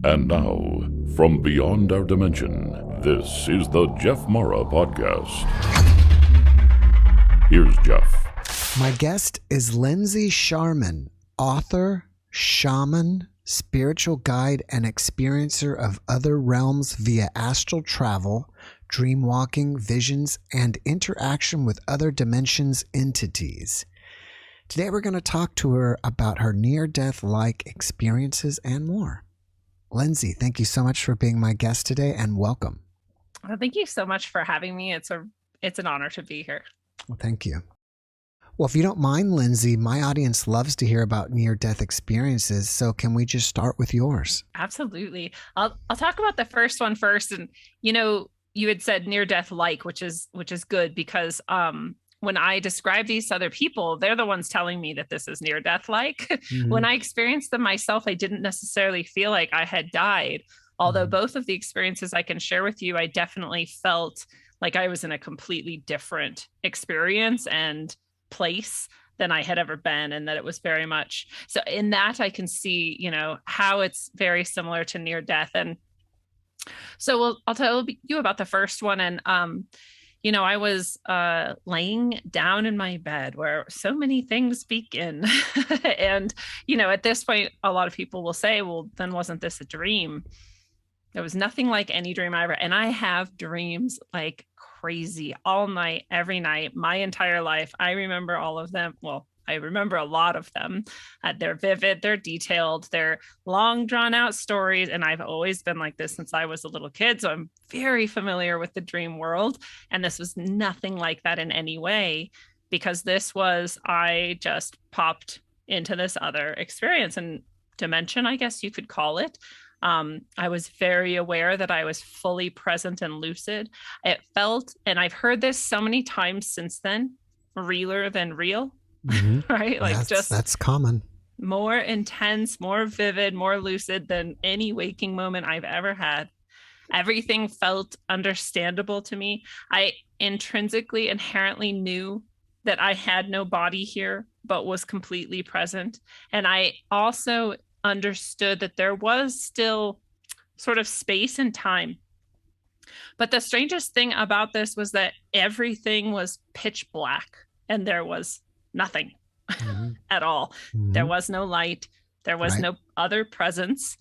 And now, from beyond our dimension, this is the JeffMara podcast. Here's Jeff. My guest is Lindsey Scharmyn, author, shaman, spiritual guide, and experiencer of other realms via astral travel, dream walking, visions, and interaction with other dimensions entities. Today we're going to talk to her about her near-death-like experiences and more. Lindsey, thank you so much for being my guest today, and welcome. Well, thank you so much for having me. It's an honor to be here. Well, thank you. Well, if you don't mind, Lindsey, my audience loves to hear about near-death experiences, so can we just start with yours? Absolutely. I'll talk about the first one first. And you had said near-death-like, which is good because when I describe these to other people, they're the ones telling me that this is near-death-like. Mm-hmm. When I experienced them myself, I didn't necessarily feel like I had died. Although both of the experiences I can share with you, I definitely felt like I was in a completely different experience and place than I had ever been. And that it was very much, so in that I can see, how it's very similar to near-death. And so I'll tell you about the first one. And, I was laying down in my bed where so many things begin. And, at this point, a lot of people will say, well, then wasn't this a dream? There was nothing like any dream I ever, and I have dreams like crazy all night, every night, my entire life. I remember all of them. Well, I remember a lot of them. They're vivid, they're detailed, they're long drawn out stories. And I've always been like this since I was a little kid. So I'm very familiar with the dream world. And this was nothing like that in any way, because I just popped into this other experience and dimension, I guess you could call it. I was very aware that I was fully present and lucid. It felt, and I've heard this so many times since then, realer than real. Mm-hmm. Right? Like that's common. More intense, more vivid, more lucid than any waking moment I've ever had. Everything felt understandable to me. I inherently knew that I had no body here, but was completely present. And I also understood that there was still sort of space and time. But the strangest thing about this was that everything was pitch black and there was nothing at all. Mm-hmm. There was no light. There was no other presence.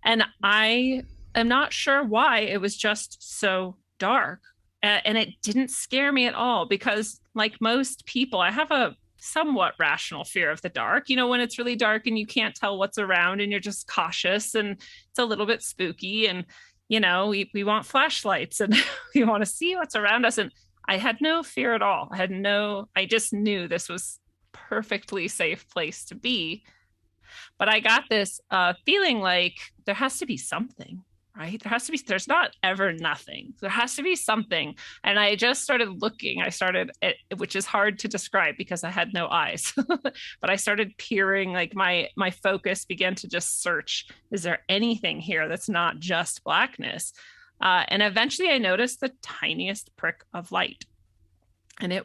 And I am not sure why it was just so dark. And it didn't scare me at all because, like most people, I have a somewhat rational fear of the dark. When it's really dark and you can't tell what's around and you're just cautious and it's a little bit spooky and, we want flashlights and we want to see what's around us. And I had no fear at all. I just knew this was perfectly safe place to be. But I got this feeling like there has to be something, right? There's not ever nothing. There has to be something. And I just started looking. Which is hard to describe because I had no eyes, but I started peering, like my focus began to just search. Is there anything here that's not just blackness? And eventually I noticed the tiniest prick of light. And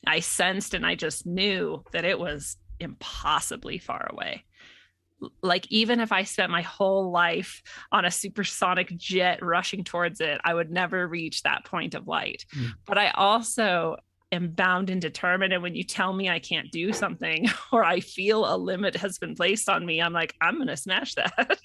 I sensed, and I just knew that it was impossibly far away. Like, even if I spent my whole life on a supersonic jet rushing towards it, I would never reach that point of light. But I also am bound and determined. And when you tell me I can't do something or I feel a limit has been placed on me, I'm like, I'm going to smash that.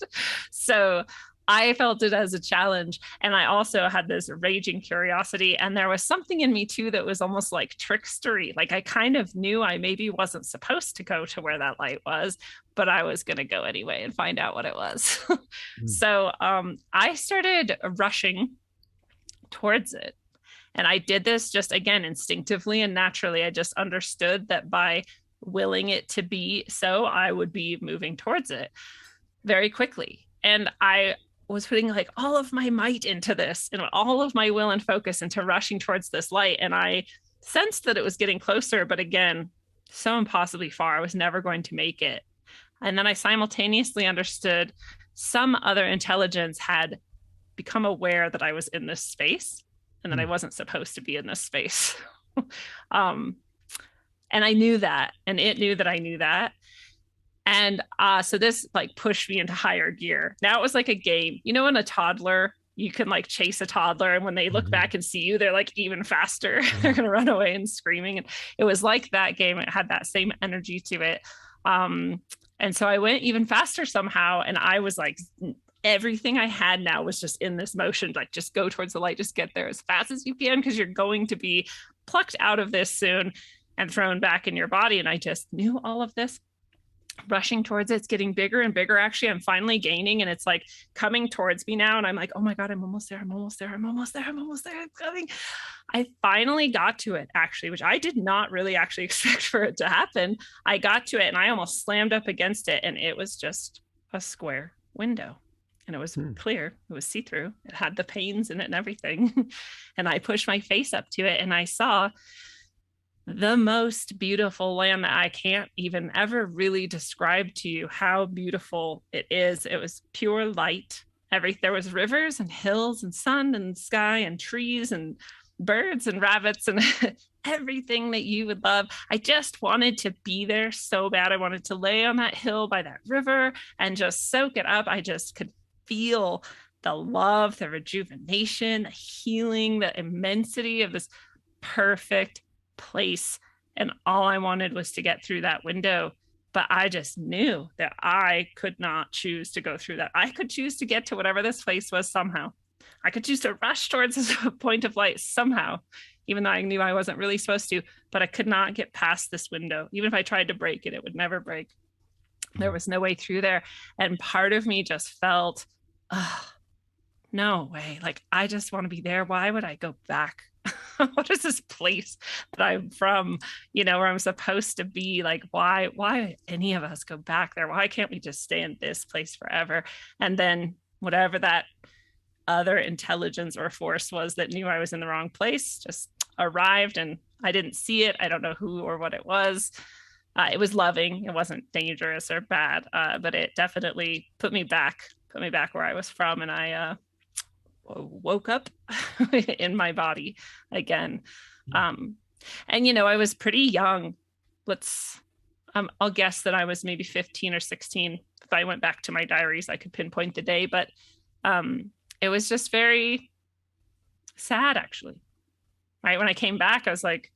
So I felt it as a challenge. And I also had this raging curiosity. And there was something in me too that was almost like trickstery. Like, I kind of knew I maybe wasn't supposed to go to where that light was, but I was going to go anyway and find out what it was. So I started rushing towards it. And I did this just, again, instinctively and naturally. I just understood that by willing it to be so, I would be moving towards it very quickly. And I was putting like all of my might into this and all of my will and focus into rushing towards this light. And I sensed that it was getting closer, but again, so impossibly far, I was never going to make it. And then I simultaneously understood some other intelligence had become aware that I was in this space and that I wasn't supposed to be in this space. And I knew that, and it knew that I knew that. And so this like pushed me into higher gear. Now it was like a game. You know, when a toddler, you can like chase a toddler, and when they look back and see you, they're like even faster. They're going to run away and screaming. And it was like that game. It had that same energy to it. And so I went even faster somehow. And I was like, everything I had now was just in this motion, like just go towards the light, just get there as fast as you can, because you're going to be plucked out of this soon and thrown back in your body. And I just knew all of this. Rushing towards it, it's getting bigger and bigger. Actually, I'm finally gaining, and it's like coming towards me now. And I'm like, oh my God, I'm almost there. I'm almost there. I'm almost there. I'm almost there. I'm coming. I finally got to it, actually, which I did not really actually expect for it to happen. I got to it and I almost slammed up against it, and it was just a square window. And it was clear. It was see-through. It had the panes in it and everything. And I pushed my face up to it, and I saw the most beautiful land that I can't even ever really describe to you how beautiful it is. It was pure light. There was rivers and hills and sun and sky and trees and birds and rabbits and everything that you would love. I just wanted to be there so bad. I wanted to lay on that hill by that river and just soak it up. I just could feel the love, the rejuvenation, the healing, the immensity of this perfect place. And all I wanted was to get through that window. But I just knew that I could not choose to go through that. I could choose to get to whatever this place was somehow. I could choose to rush towards this point of light somehow, even though I knew I wasn't really supposed to. But I could not get past this window. Even if I tried to break it, it would never break. There was no way through there. And part of me just felt, no way. Like, I just want to be there. Why would I go back? What is this place that I'm from, where I'm supposed to be? Like, why any of us go back there? Why can't we just stay in this place forever? And then whatever that other intelligence or force was that knew I was in the wrong place just arrived, and I didn't see it. I don't know who or what it was. It was loving. It wasn't dangerous or bad, but it definitely put me back where I was from. And I woke up in my body again. And, I was pretty young. I'll guess that I was maybe 15 or 16. If I went back to my diaries, I could pinpoint the day, but it was just very sad, actually. Right? When I came back, I was like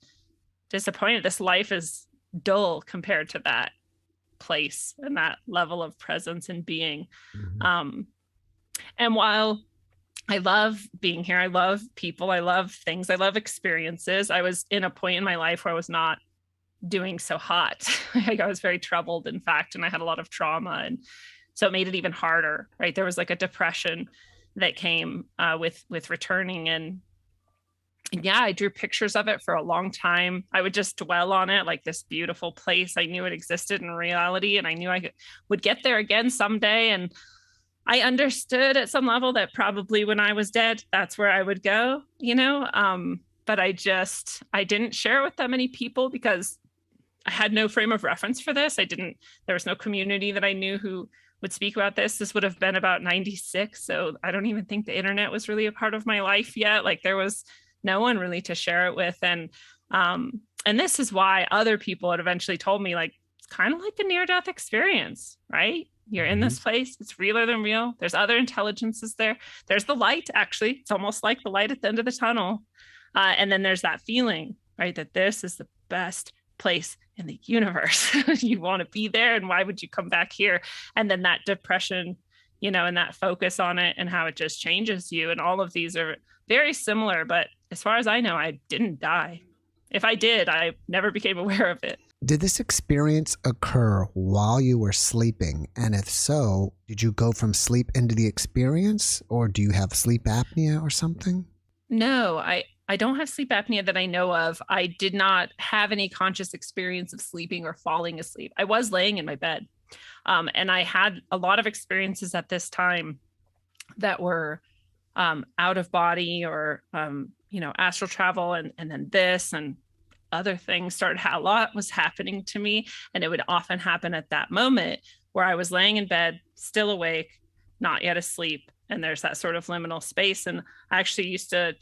disappointed. This life is dull compared to that place and that level of presence and being. And while I love being here, I love people, I love things, I love experiences, I was in a point in my life where I was not doing so hot. Like, I was very troubled, in fact, and I had a lot of trauma. And so it made it even harder, right? There was like a depression that came with returning. And yeah, I drew pictures of it for a long time. I would just dwell on it, like this beautiful place. I knew it existed in reality, and I knew I would get there again someday. And I understood at some level that probably when I was dead, that's where I would go, but I didn't share it with that many people because I had no frame of reference for this. There was no community that I knew who would speak about this. This would have been about 96. So I don't even think the internet was really a part of my life yet. Like, there was no one really to share it with. And this is why other people had eventually told me, like, it's kind of like a near-death experience, right? You're in this place. It's realer than real. There's other intelligences there. There's the light, actually. It's almost like the light at the end of the tunnel. And then there's that feeling, right, that this is the best place in the universe. You want to be there, and why would you come back here? And then that depression, and that focus on it and how it just changes you. And all of these are very similar, but as far as I know, I didn't die. If I did, I never became aware of it. Did this experience occur while you were sleeping? And if so, did you go from sleep into the experience, or do you have sleep apnea or something? No, I don't have sleep apnea that I know of. I did not have any conscious experience of sleeping or falling asleep. I was laying in my bed. And I had a lot of experiences at this time that were out of body or, astral travel, and then this and other things a lot was happening to me. And it would often happen at that moment where I was laying in bed, still awake, not yet asleep. And there's that sort of liminal space. And I actually used to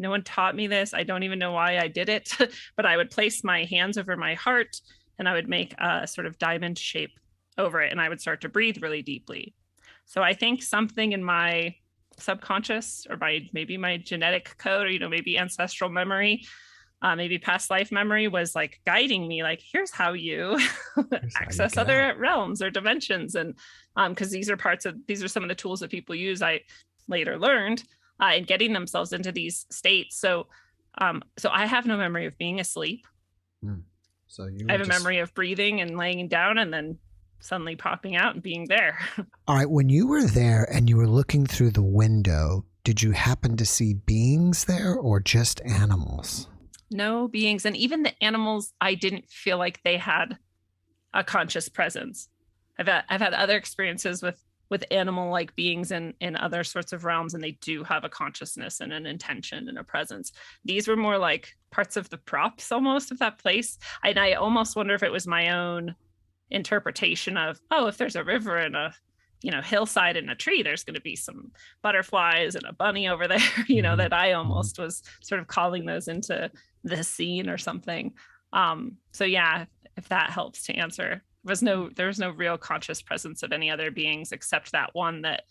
no one taught me this. I don't even know why I did it, but I would place my hands over my heart and I would make a sort of diamond shape over it, and I would start to breathe really deeply. So I think something in my subconscious, or maybe my genetic code, or maybe ancestral memory, maybe past life memory, was like guiding me, like, here's how you access other realms or dimensions. And because these are some of the tools that people use, I later learned in getting themselves into these states. So I have no memory of being asleep. So I have a memory of breathing and laying down and then suddenly popping out and being there. All right. When you were there and you were looking through the window, did you happen to see beings there or just animals? No beings. And even the animals, I didn't feel like they had a conscious presence. I've had other experiences with animal-like beings in other sorts of realms, and they do have a consciousness and an intention and a presence. These were more like parts of the props almost of that place. And I almost wonder if it was my own interpretation of, oh, if there's a river and a hillside and a tree, there's going to be some butterflies and a bunny over there, that I almost was sort of calling those into the scene or something. So yeah, if that helps to answer. There was no real conscious presence of any other beings except that one that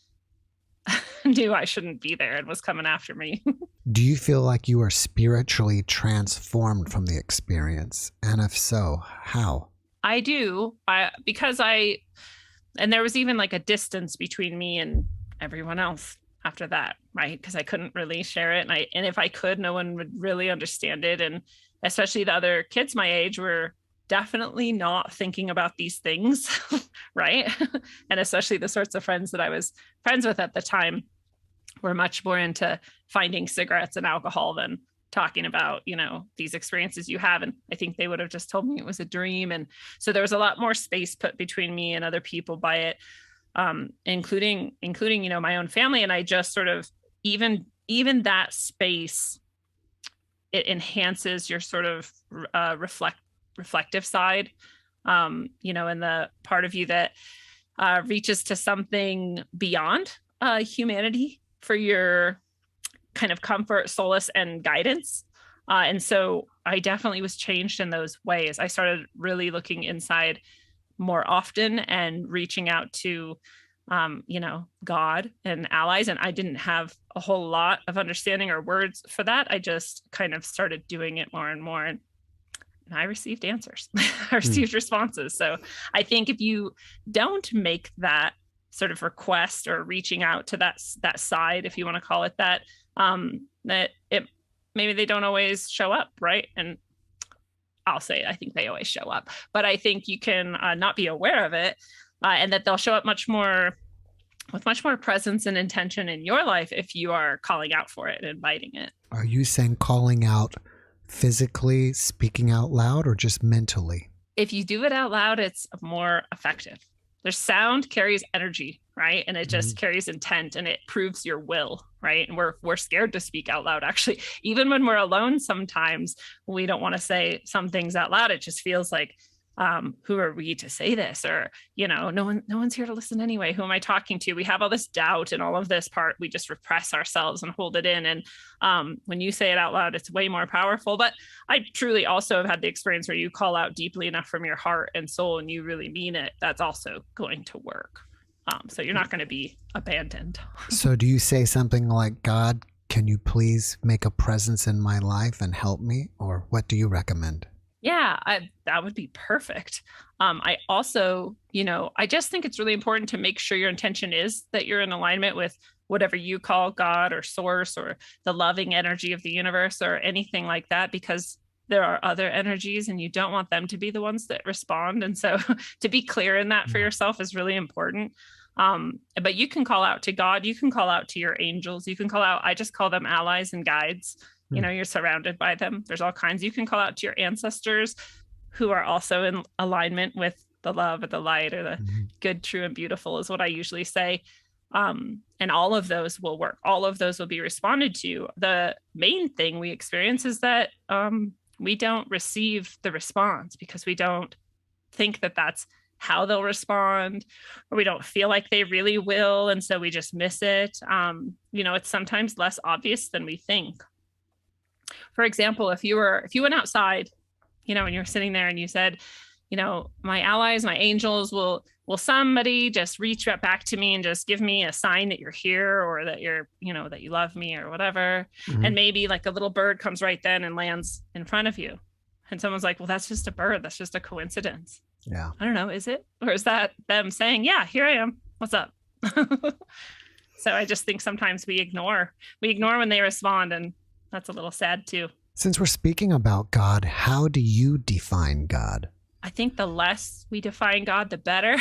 knew I shouldn't be there and was coming after me. Do you feel like you are spiritually transformed from the experience? And if so, how? I do. And there was even like a distance between me and everyone else after that, right? Because I couldn't really share it. And if I could, no one would really understand it. And especially the other kids my age were definitely not thinking about these things, right? And especially the sorts of friends that I was friends with at the time were much more into finding cigarettes and alcohol than talking about, these experiences you have. And I think they would have just told me it was a dream. And so there was a lot more space put between me and other people by it, including, my own family. And I just sort of, even that space, it enhances your sort of reflective side, and the part of you that reaches to something beyond humanity for your kind of comfort, solace, and guidance. And so I definitely was changed in those ways. I started really looking inside more often and reaching out to, God and allies. And I didn't have a whole lot of understanding or words for that. I just kind of started doing it more and more. And I received answers. I received responses. So I think if you don't make that sort of request or reaching out to that side, if you want to call it that, maybe they don't always show up, right? And I'll say I think they always show up, but I think you can not be aware of it, and that they'll show up with much more presence and intention in your life if you are calling out for it and inviting it. Are you saying calling out physically, speaking out loud, or just mentally? If you do it out loud, it's more effective. Their sound carries energy, right? And it just carries intent, and it proves your will, right? And we're scared to speak out loud, actually. Even when we're alone, sometimes we don't want to say some things out loud. It just feels like, who are we to say this? Or, no one's here to listen anyway. Who am I talking to? We have all this doubt and all of this part. We just repress ourselves and hold it in. And when you say it out loud, it's way more powerful. But I truly also have had the experience where you call out deeply enough from your heart and soul and you really mean it. That's also going to work. So you're not going to be abandoned. So do you say something like, God, can you please make a presence in my life and help me? Or what do you recommend? Yeah, that would be perfect. I also, I just think it's really important to make sure your intention is that you're in alignment with whatever you call God or source or the loving energy of the universe or anything like that, because there are other energies and you don't want them to be the ones that respond. And so to be clear in that for yourself is really important. But you can call out to God, you can call out to your angels, you can call out, I just call them allies and guides. You're surrounded by them. There's all kinds. You can call out to your ancestors who are also in alignment with the love or the light or the good, true, and beautiful is what I usually say. And all of those will work. All of those will be responded to. The main thing we experience is that we don't receive the response because we don't think that that's how they'll respond, or we don't feel like they really will. And so we just miss it. It's sometimes less obvious than we think. For example, if you went outside, and you were sitting there and you said, my allies, my angels will somebody just reach back to me and just give me a sign that you're here, or that you're, that you love me, or whatever. Mhm. And maybe like a little bird comes right then and lands in front of you. And someone's like, well, that's just a bird. That's just a coincidence. Yeah. I don't know. Is it? Or is that them saying, yeah, here I am. What's up? So I just think sometimes we ignore when they respond. And that's a little sad too. Since we're speaking about God, how do you define God? I think the less we define God, the better.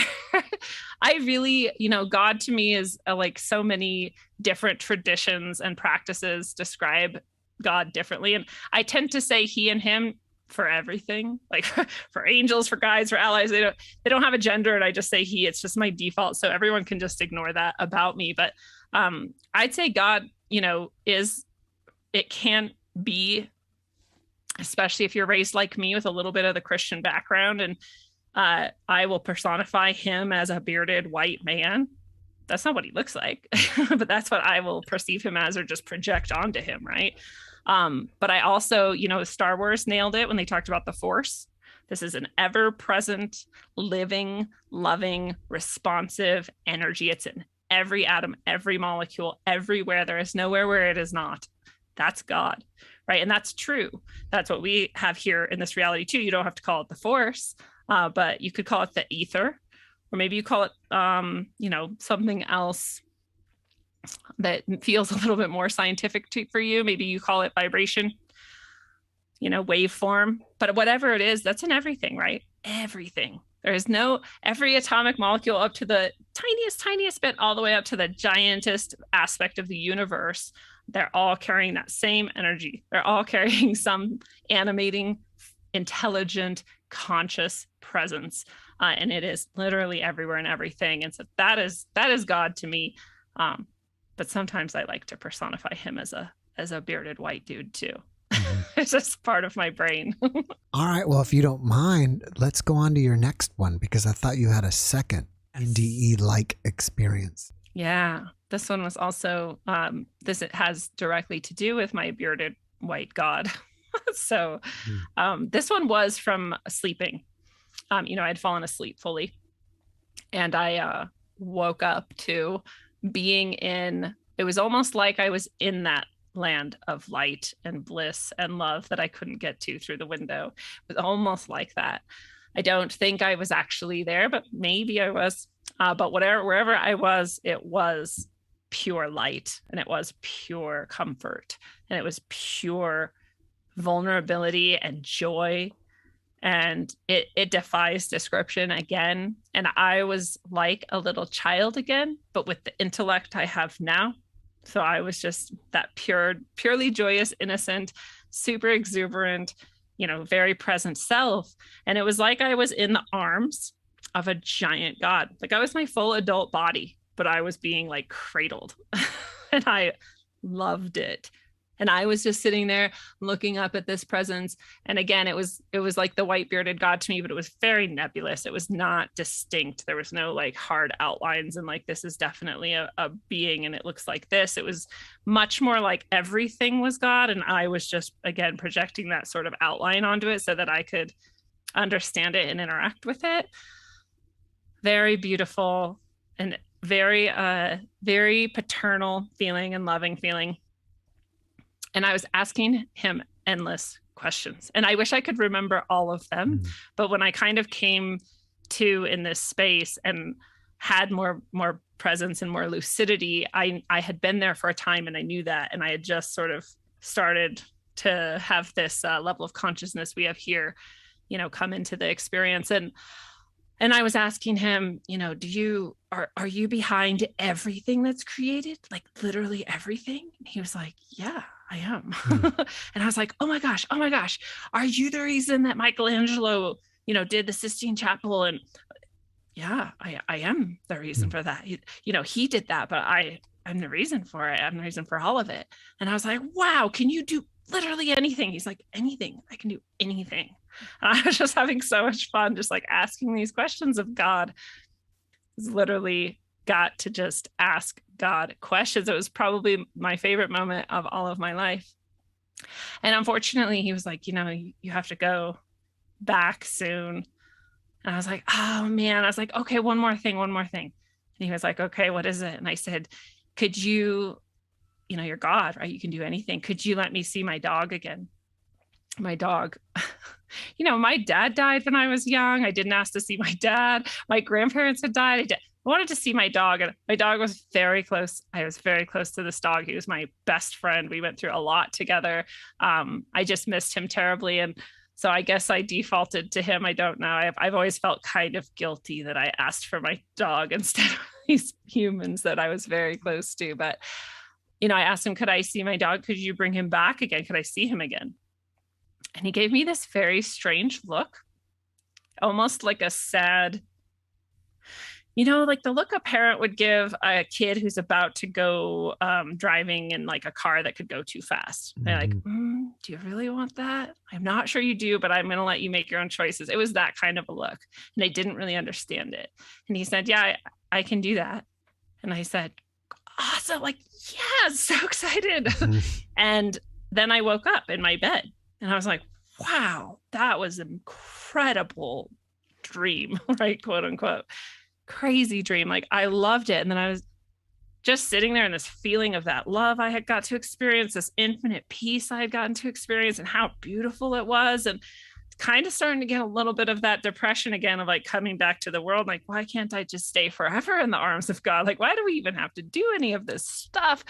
I really, God to me is like so many different traditions and practices describe God differently. And I tend to say he and him for everything, like for angels, for guides, for allies. They don't have a gender, and I just say he. It's just my default. So everyone can just ignore that about me. But I'd say God, it can be, especially if you're raised like me with a little bit of the Christian background, and I will personify him as a bearded white man. That's not what he looks like, but that's what I will perceive him as, or just project onto him, right? But I also, Star Wars nailed it when they talked about the Force. This is an ever-present, living, loving, responsive energy. It's in every atom, every molecule, everywhere. There is nowhere where it is not. That's God, right? And that's true. That's what we have here in this reality too. You don't have to call it the Force, but you could call it the ether, or maybe you call it, something else that feels a little bit more scientific for you. Maybe you call it vibration, waveform, but whatever it is, that's in everything, right? Everything. There is every atomic molecule, up to the tiniest bit, all the way up to the giantest aspect of the universe. They're all carrying that same energy. They're all carrying some animating, intelligent, conscious presence. And it is literally everywhere and everything. And so that is God to me. But sometimes I like to personify him as a bearded white dude too. Mm-hmm. It's just part of my brain. All right. Well, if you don't mind, let's go on to your next one, because I thought you had a second NDE-like experience. Yeah. This one was also, it has directly to do with my bearded white God. So this one was from sleeping. I'd fallen asleep fully, and I woke up to being it was almost like I was in that land of light and bliss and love that I couldn't get to through the window. It was almost like that. I don't think I was actually there, but maybe I was. But wherever I was, it was pure light, and it was pure comfort, and it was pure vulnerability and joy. And it defies description again. And I was like a little child again, but with the intellect I have now. So I was just that purely joyous, innocent, super exuberant, very present self. And it was like I was in the arms of a giant God. Like I was my full adult body, but I was being like cradled. And I loved it. And I was just sitting there looking up at this presence. And again, it was like the white bearded God to me, but it was very nebulous. It was not distinct. There was no like hard outlines and like, this is definitely a being and it looks like this. It was much more like everything was God. And I was just, again, projecting that sort of outline onto it so that I could understand it and interact with it. Very beautiful and very, very paternal feeling and loving feeling. And I was asking him endless questions. And I wish I could remember all of them. But when I kind of came to in this space and had more presence and more lucidity, I had been there for a time and I knew that. And I had just sort of started to have this level of consciousness we have here, come into the experience. And I was asking him, are you behind everything that's created? Like literally everything? And he was like, yeah, I am. And I was like, oh my gosh. Are you the reason that Michelangelo, did the Sistine Chapel? And yeah, I am the reason for that. He did that, but I'm the reason for it. I'm the reason for all of it. And I was like, wow, can you do literally anything? He's like, anything. I can do anything. And I was just having so much fun, just like asking these questions of God. It's literally got to just ask God questions. It was probably my favorite moment of all of my life. And unfortunately, he was like, you have to go back soon. And I was like, oh man, I was like, okay, one more thing. And he was like, okay, what is it? And I said, could you, you're God, right? You can do anything. Could you let me see my dog again? My dog. My dad died when I was young. I didn't ask to see my dad. My grandparents had died. I wanted to see my dog, and my dog was very close. I was very close to this dog. He was my best friend. We went through a lot together. I just missed him terribly. And so I guess I defaulted to him. I don't know. I've always felt kind of guilty that I asked for my dog instead of these humans that I was very close to. But, I asked him, could I see my dog? Could you bring him back again? Could I see him again? And he gave me this very strange look, almost like a sad, like the look a parent would give a kid who's about to go driving in like a car that could go too fast. Mm-hmm. They're like, do you really want that? I'm not sure you do, but I'm going to let you make your own choices. It was that kind of a look. And I didn't really understand it. And he said, yeah, I can do that. And I said, awesome. Like, yeah, so excited. Mm-hmm. And then I woke up in my bed. And I was like, wow, that was an incredible dream, right? Quote unquote. Crazy dream. Like, I loved it. And then I was just sitting there in this feeling of that love I had got to experience, this infinite peace I had gotten to experience, and how beautiful it was. And kind of starting to get a little bit of that depression again of like coming back to the world. Like, why can't I just stay forever in the arms of God? Like, why do we even have to do any of this stuff?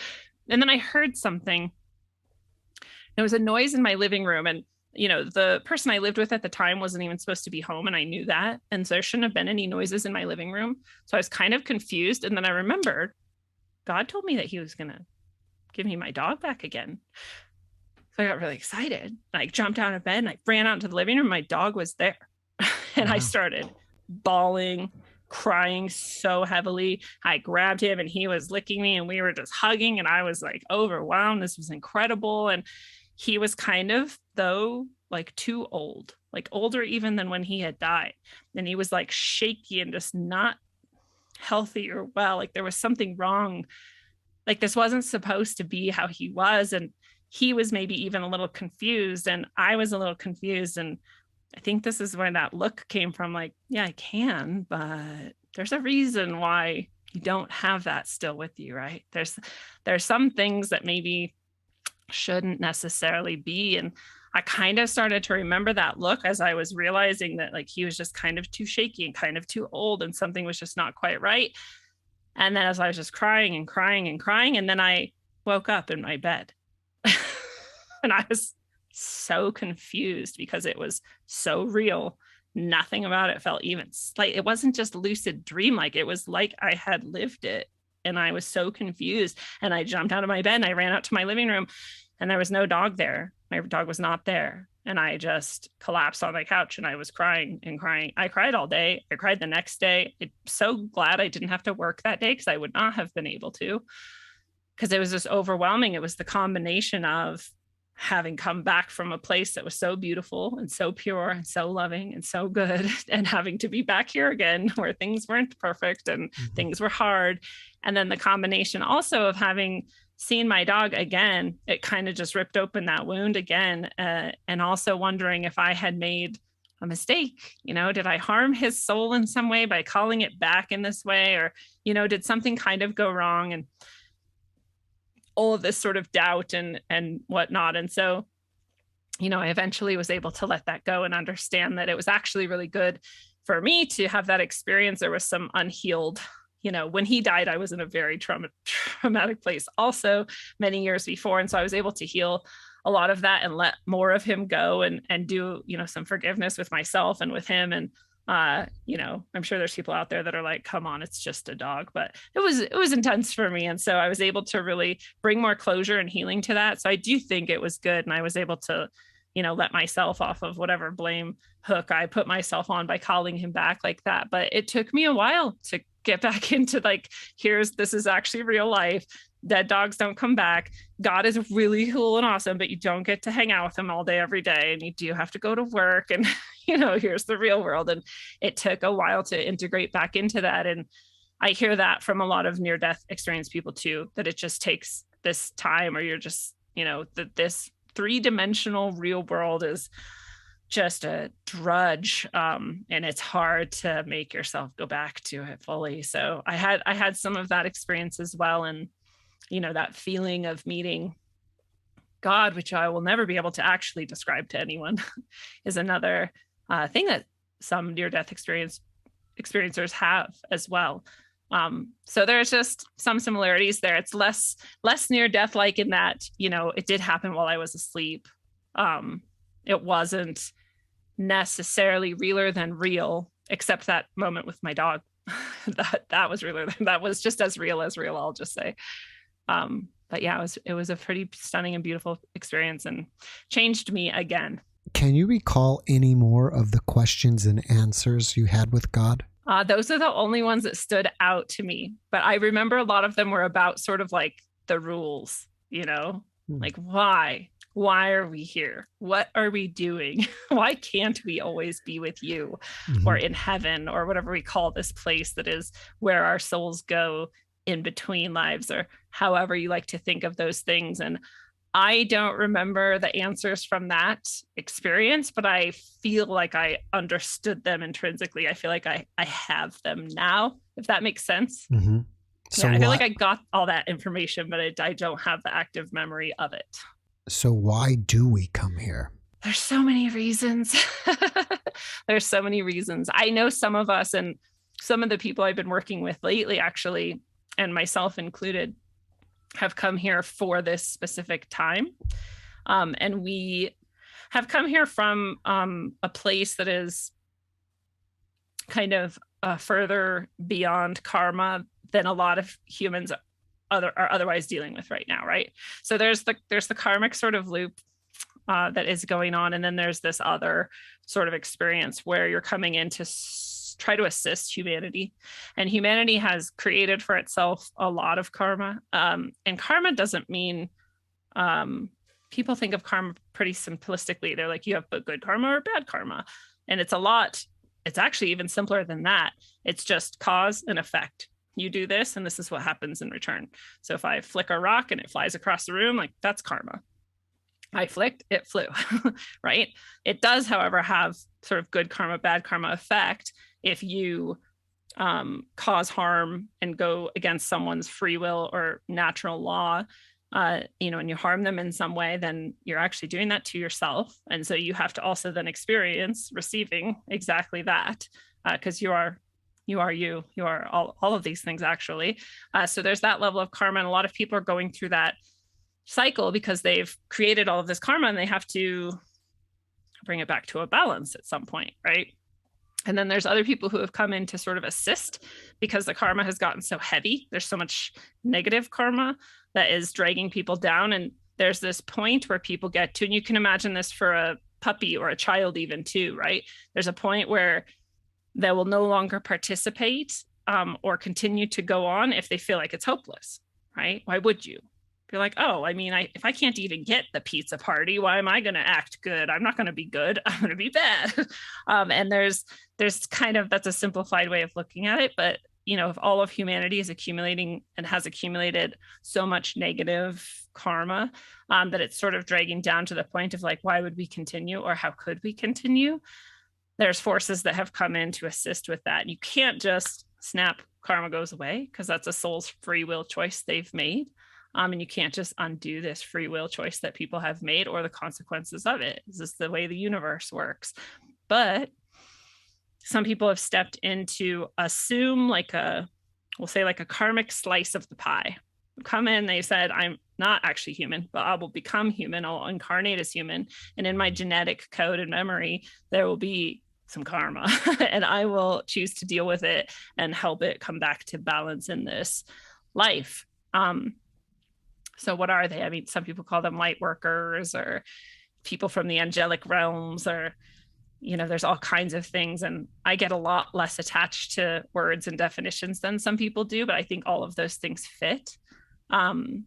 And then I heard something. There was a noise in my living room, and the person I lived with at the time wasn't even supposed to be home, and I knew that. And so there shouldn't have been any noises in my living room. So I was kind of confused. And then I remembered God told me that he was going to give me my dog back again. So I got really excited. I jumped out of bed and I ran out into the living room. My dog was there. And I started bawling, crying so heavily. I grabbed him and he was licking me, and we were just hugging, and I was like overwhelmed. This was incredible. And he was kind of, though, like too old, like older even than when he had died. And he was like shaky and just not healthy or well. Like there was something wrong. Like this wasn't supposed to be how he was. And he was maybe even a little confused, and I was a little confused. And I think this is where that look came from. Like, yeah, I can, but there's a reason why you don't have that still with you, right? There's some things that maybe shouldn't necessarily be. And I kind of started to remember that look as I was realizing that like he was just kind of too shaky and kind of too old, and something was just not quite right. And then as I was just crying and crying and crying, and then I woke up in my bed and I was so confused because it was so real. Nothing about it felt even slight. It wasn't just lucid dream. Like it was like I had lived it. And I was so confused, and I jumped out of my bed and I ran out to my living room, and there was no dog there. My dog was not there. And I just collapsed on my couch and I was crying and crying. I cried all day. I cried the next day. I'm so glad I didn't have to work that day, because I would not have been able to, because it was just overwhelming. It was the combination of having come back from a place that was so beautiful and so pure and so loving and so good, and having to be back here again where things weren't perfect and things were hard. And then the combination also of having seen my dog again, it kind of just ripped open that wound again. And also wondering if I had made a mistake, did I harm his soul in some way by calling it back in this way? Or, did something kind of go wrong? And all of this sort of doubt and whatnot. And so, I eventually was able to let that go and understand that it was actually really good for me to have that experience. There was some unhealed, when he died, I was in a very traumatic place also many years before. And so I was able to heal a lot of that and let more of him go and do, some forgiveness with myself and with him. And I'm sure there's people out there that are like, come on, it's just a dog, but it was intense for me. And so I was able to really bring more closure and healing to that. So I do think it was good. And I was able to, let myself off of whatever blame hook I put myself on by calling him back like that. But it took me a while to get back into like, this is actually real life. Dead dogs don't come back. God is really cool and awesome, but you don't get to hang out with him all day, every day. And you do have to go to work, and, here's the real world. And it took a while to integrate back into that. And I hear that from a lot of near-death experienced people too, that it just takes this time, or you're just, that this 3-dimensional real world is just a drudge, and it's hard to make yourself go back to it fully. So I had some of that experience as well, and that feeling of meeting God, which I will never be able to actually describe to anyone, is another thing that some near-death experiencers have as well. So there's just some similarities there. It's less near-death like in that, it did happen while I was asleep. It wasn't necessarily realer than real, except that moment with my dog. that was realer. That was just as real, I'll just say. But yeah, it was a pretty stunning and beautiful experience and changed me again. Can you recall any more of the questions and answers you had with God? Those are the only ones that stood out to me. But I remember a lot of them were about sort of like the rules, like why? Why are we here? What are we doing? Why can't we always be with you or in heaven or whatever we call this place that is where our souls go in between lives, or however you like to think of those things. And I don't remember the answers from that experience, but I feel like I understood them intrinsically. I feel like I have them now, if that makes sense. Mm-hmm. So yeah, I feel like I got all that information, but I don't have the active memory of it. So why do we come here? There's so many reasons. There's so many reasons. I know some of us and some of the people I've been working with lately, actually, and myself included, have come here for this specific time. And we have come here from a place that is kind of further beyond karma than a lot of humans are otherwise dealing with right now, right? So there's the karmic sort of loop that is going on, and then there's this other sort of experience where you're coming in to try to assist humanity, and humanity has created for itself a lot of karma. And karma doesn't mean, people think of karma pretty simplistically. They're like, you have good karma or bad karma, and it's actually even simpler than that. It's just cause and effect. You do this, and this is what happens in return. So if I flick a rock and it flies across the room, like, that's karma. I flicked, it flew, right? It does, however, have sort of good karma, bad karma effect. If you cause harm and go against someone's free will or natural law, and you harm them in some way, then you're actually doing that to yourself. And so you have to also then experience receiving exactly that, because you are you are all of these things, actually. So there's that level of karma, and a lot of people are going through that cycle because they've created all of this karma and they have to bring it back to a balance at some point, right? And then there's other people who have come in to sort of assist because the karma has gotten so heavy. There's so much negative karma that is dragging people down. And there's this point where people get to, and you can imagine this for a puppy or a child even too, right? There's a point where they will no longer participate or continue to go on if they feel like it's hopeless, right? Why would you? You're like, oh, I mean, if I can't even get the pizza party, why am I going to act good? I'm not going to be good. I'm going to be bad. And there's kind of, that's a simplified way of looking at it. But, if all of humanity is accumulating and has accumulated so much negative karma that it's sort of dragging down to the point of like, why would we continue, or how could we continue? There's forces that have come in to assist with that. You can't just snap, karma goes away, because that's a soul's free will choice they've made. And you can't just undo this free will choice that people have made or the consequences of it. This is the way the universe works. But some people have stepped in to assume we'll say a karmic slice of the pie. Come in, they said, I'm not actually human, but I will become human. I'll incarnate as human. And in my genetic code and memory, there will be some karma and I will choose to deal with it and help it come back to balance in this life. So what are they? I mean, some people call them light workers or people from the angelic realms, or, there's all kinds of things. And I get a lot less attached to words and definitions than some people do, but I think all of those things fit. And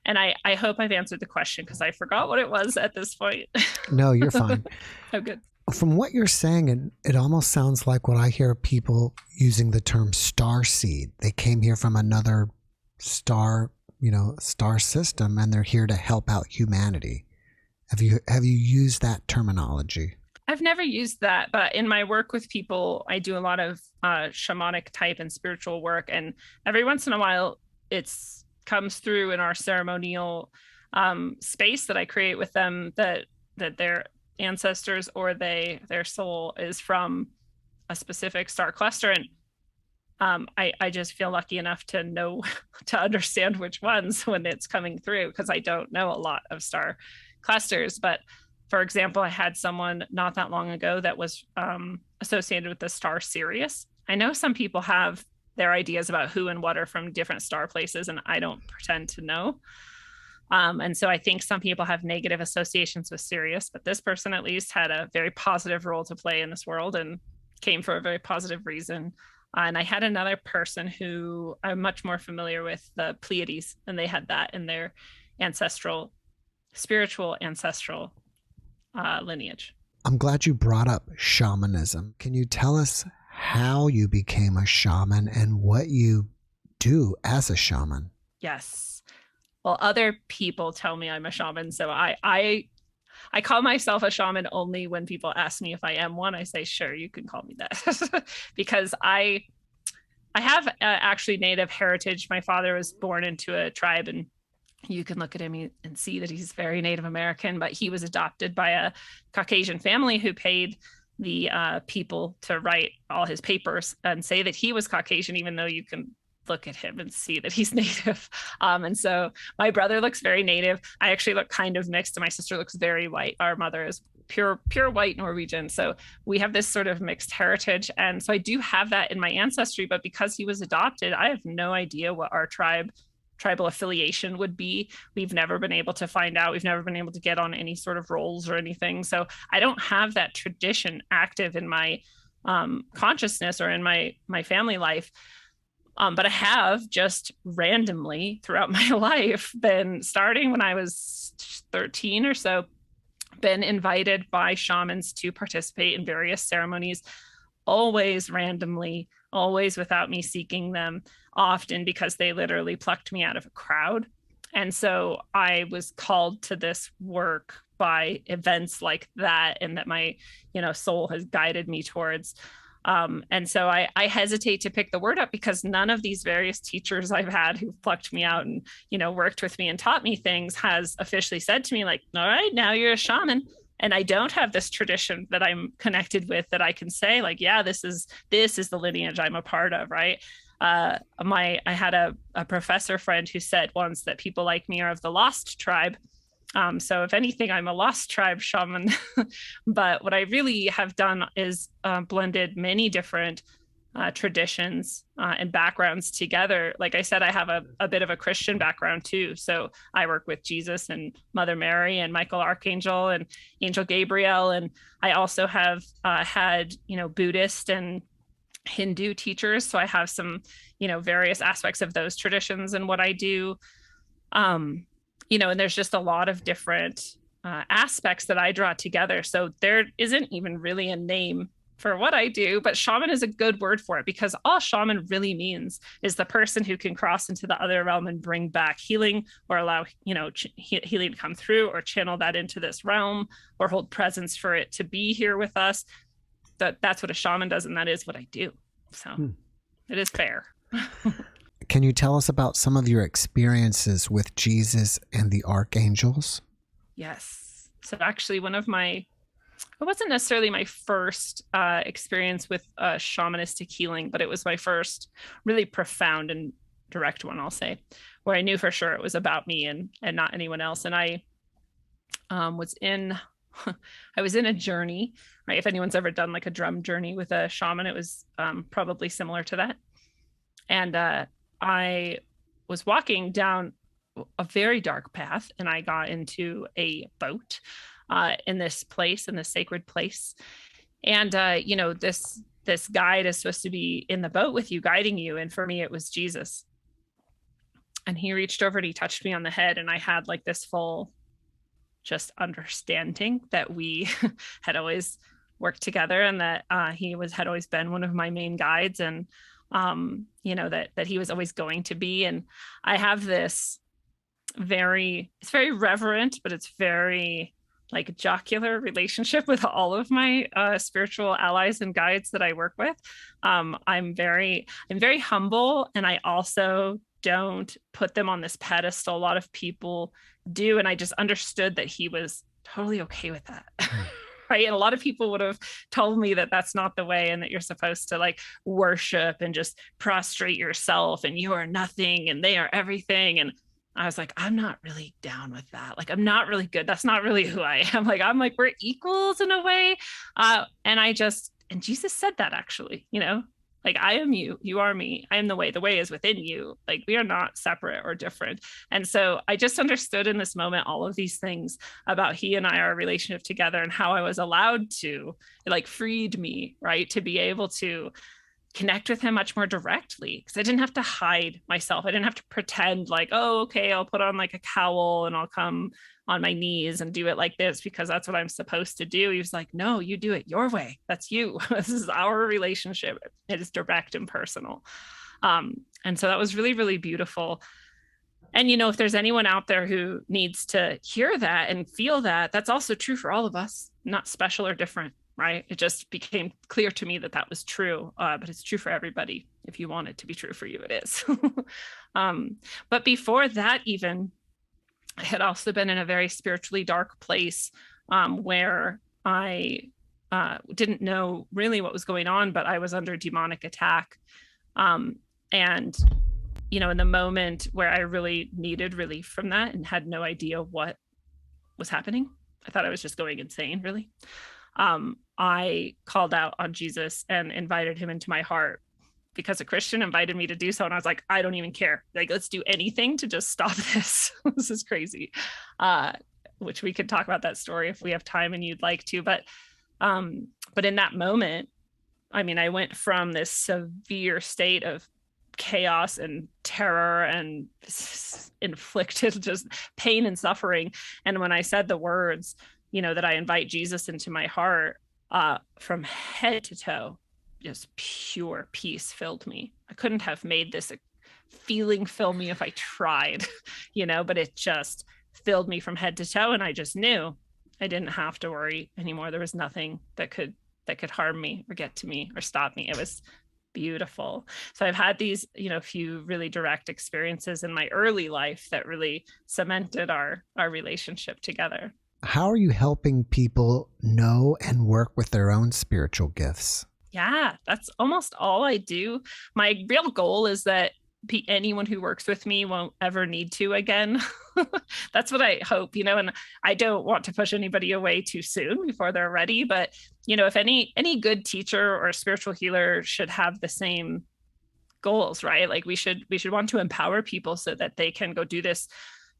I hope I've answered the question, because I forgot what it was at this point. No, you're fine. Oh, good. From what you're saying, it almost sounds like what I hear people using the term starseed. They came here from another star system, and they're here to help out humanity. Have you used that terminology? I've never used that, but in my work with people, I do a lot of shamanic type and spiritual work, and every once in a while, it's comes through in our ceremonial space that I create with them that their ancestors or their soul is from a specific star cluster, and I just feel lucky enough to know to understand which ones when it's coming through, because I don't know a lot of star clusters. But for example, I had someone not that long ago that was associated with the star Sirius. I know some people have their ideas about who and what are from different star places, and I don't pretend to know. And so I think some people have negative associations with Sirius, but this person at least had a very positive role to play in this world and came for a very positive reason. And I had another person who I'm much more familiar with, the Pleiades, and they had that in their spiritual ancestral lineage. I'm glad you brought up shamanism. Can you tell us how you became a shaman and what you do as a shaman? Yes. Well, other people tell me I'm a shaman, so I call myself a shaman only when people ask me if I am one. I say, sure, you can call me that. Because I have actually Native heritage. My father was born into a tribe, and you can look at him and see that he's very Native American, but he was adopted by a Caucasian family who paid the people to write all his papers and say that he was Caucasian, even though you can look at him and see that he's Native. And so my brother looks very Native. I actually look kind of mixed, and my sister looks very white. Our mother is pure white Norwegian. So we have this sort of mixed heritage. And so I do have that in my ancestry, but because he was adopted, I have no idea what our tribal affiliation would be. We've never been able to find out. We've never been able to get on any sort of rolls or anything. So I don't have that tradition active in my consciousness or in my family life. But I have just randomly throughout my life been, starting when I was 13 or so, been invited by shamans to participate in various ceremonies, always randomly, always without me seeking them, often because they literally plucked me out of a crowd. And so I was called to this work by events like that, and that my, soul has guided me towards. And so I hesitate to pick the word up, because none of these various teachers I've had who've plucked me out and, worked with me and taught me things has officially said to me, like, all right, now you're a shaman. And I don't have this tradition that I'm connected with that I can say, like, yeah, this is the lineage I'm a part of, right? I had a professor friend who said once that people like me are of the lost tribe. So if anything, I'm a lost tribe shaman. But what I really have done is blended many different traditions and backgrounds together. Like I said, I have a bit of a Christian background too. So I work with Jesus and Mother Mary and Michael Archangel and Angel Gabriel. And I also have had, Buddhist and Hindu teachers. So I have some, various aspects of those traditions and what I do. And there's just a lot of different aspects that I draw together. So there isn't even really a name for what I do, but shaman is a good word for it, because all shaman really means is the person who can cross into the other realm and bring back healing, or allow, healing to come through, or channel that into this realm, or hold presence for it to be here with us. That's what a shaman does, and that is what I do. So It is fair. Can you tell us about some of your experiences with Jesus and the archangels? Yes. So actually it wasn't necessarily my first experience with shamanistic healing, but it was my first really profound and direct one, I'll say, where I knew for sure it was about me and not anyone else. And I was in a journey, right? If anyone's ever done like a drum journey with a shaman, it was probably similar to that. And I was walking down a very dark path, and I got into a boat in this sacred place. And, this guide is supposed to be in the boat with you, guiding you. And for me, it was Jesus. And he reached over and he touched me on the head. And I had like this full just understanding that we had always worked together, and that he had always been one of my main guides. And that he was always going to be. And I have this it's very reverent, but it's very like jocular relationship with all of my spiritual allies and guides that I work with. I'm very humble, and I also don't put them on this pedestal. A lot of people do, and I just understood that he was totally okay with that. Right. And a lot of people would have told me that that's not the way, and that you're supposed to like worship and just prostrate yourself, and you are nothing and they are everything. And I was like, I'm not really down with that. Like, I'm not really good. That's not really who I am. Like, I'm like, we're equals in a way. And Jesus said that, actually, like, I am you, you are me, I am the way is within you. Like, we are not separate or different. And so I just understood in this moment all of these things about he and I, our relationship together, and how I was allowed to, it like freed me, right, to be able to connect with him much more directly, because I didn't have to hide myself. I didn't have to pretend like, oh, okay, I'll put on like a cowl and I'll come on my knees and do it like this because that's what I'm supposed to do. He was like, no, you do it your way. That's you. This is our relationship. It is direct and personal. And so that was really, really beautiful. And, if there's anyone out there who needs to hear that and feel that, that's also true for all of us, not special or different, right? It just became clear to me that that was true, but it's true for everybody. If you want it to be true for you, it is. But before that, even, I had also been in a very spiritually dark place, where I didn't know really what was going on, but I was under demonic attack. And, in the moment where I really needed relief from that and had no idea what was happening, I thought I was just going insane, really. I called out on Jesus and invited him into my heart, because a Christian invited me to do so. And I was like, I don't even care. Like, let's do anything to just stop this. This is crazy. Which we could talk about that story if we have time and you'd like to. But in that moment, I mean, I went from this severe state of chaos and terror and inflicted just pain and suffering. And when I said the words, that I invite Jesus into my heart, from head to toe, just pure peace filled me. I couldn't have made this feeling fill me if I tried, but it just filled me from head to toe. And I just knew I didn't have to worry anymore. There was nothing that could harm me or get to me or stop me. It was beautiful. So I've had these, few really direct experiences in my early life that really cemented our relationship together. How are you helping people know and work with their own spiritual gifts? Yeah, that's almost all I do. My real goal is that anyone who works with me won't ever need to again. That's what I hope, and I don't want to push anybody away too soon before they're ready. But, if any good teacher or spiritual healer should have the same goals, right? Like we should want to empower people so that they can go do this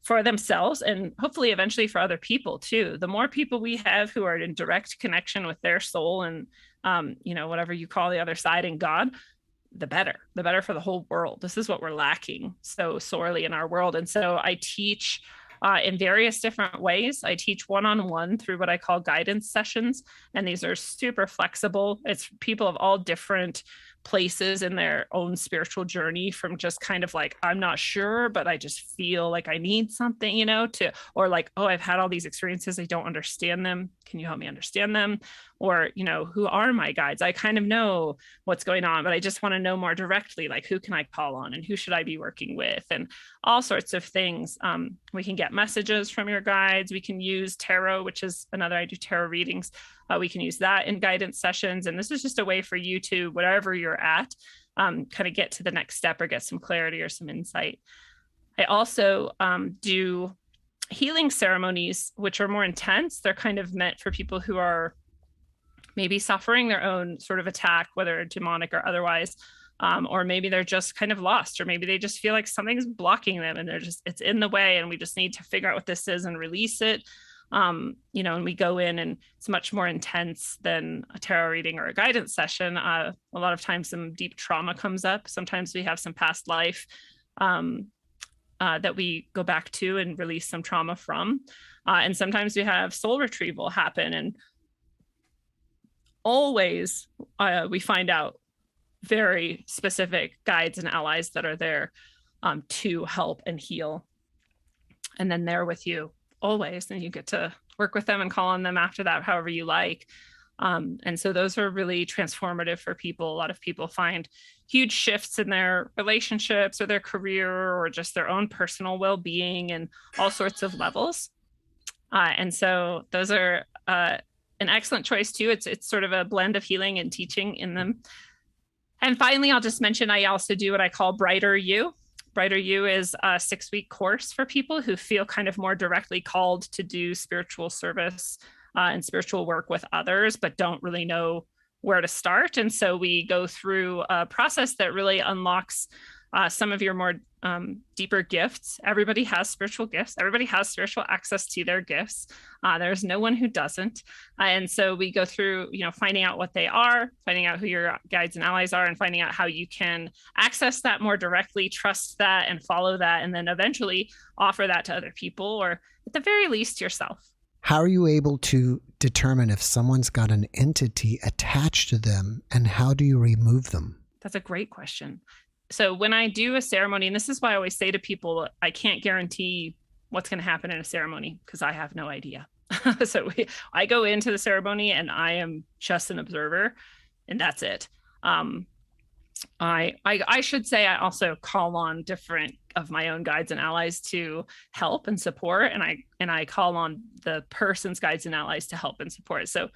for themselves and hopefully eventually for other people too. The more people we have who are in direct connection with their soul and, whatever you call the other side and God, the better for the whole world. This is what we're lacking so sorely in our world. And so I teach in various different ways. I teach one-on-one through what I call guidance sessions. And these are super flexible. It's people of all different places in their own spiritual journey, from just kind of like, I'm not sure, but I just feel like I need something, to, or like, oh, I've had all these experiences, I don't understand them. Can you help me understand them? Or, who are my guides? I kind of know what's going on, but I just want to know more directly, like, who can I call on and who should I be working with, and all sorts of things. We can get messages from your guides. We can use tarot, which is I do tarot readings. We can use that in guidance sessions. And this is just a way for you to, wherever you're at, kind of get to the next step or get some clarity or some insight. I also do healing ceremonies, which are more intense. They're kind of meant for people who are maybe suffering their own sort of attack, whether demonic or otherwise, or maybe they're just kind of lost, or maybe they just feel like something's blocking them and it's in the way, and we just need to figure out what this is and release it. And we go in, and it's much more intense than a tarot reading or a guidance session. A lot of times some deep trauma comes up. Sometimes we have some past life that we go back to and release some trauma from. And sometimes we have soul retrieval happen. And always we find out very specific guides and allies that are there to help and heal. And then they're with you always, and you get to work with them and call on them after that, however you like. And so those are really transformative for people. A lot of people find huge shifts in their relationships or their career or just their own personal well-being and all sorts of levels. And so those are an excellent choice too. It's sort of a blend of healing and teaching in them. And finally, I'll just mention, I also do what I call Brighter You. Brighter You is a 6-week course for people who feel kind of more directly called to do spiritual service and spiritual work with others, but don't really know where to start. And so we go through a process that really unlocks some of your more deeper gifts. Everybody has spiritual gifts. Everybody has spiritual access to their gifts. There's no one who doesn't. And so we go through, finding out what they are, finding out who your guides and allies are, and finding out how you can access that more directly, trust that and follow that, and then eventually offer that to other people, or at the very least yourself. How are you able to determine if someone's got an entity attached to them, and how do you remove them? That's a great question. So when I do a ceremony, and this is why I always say to people, I can't guarantee what's going to happen in a ceremony because I have no idea. I go into the ceremony and I am just an observer, and that's it. I should say I also call on different of my own guides and allies to help and support, and I call on the person's guides and allies to help and support. So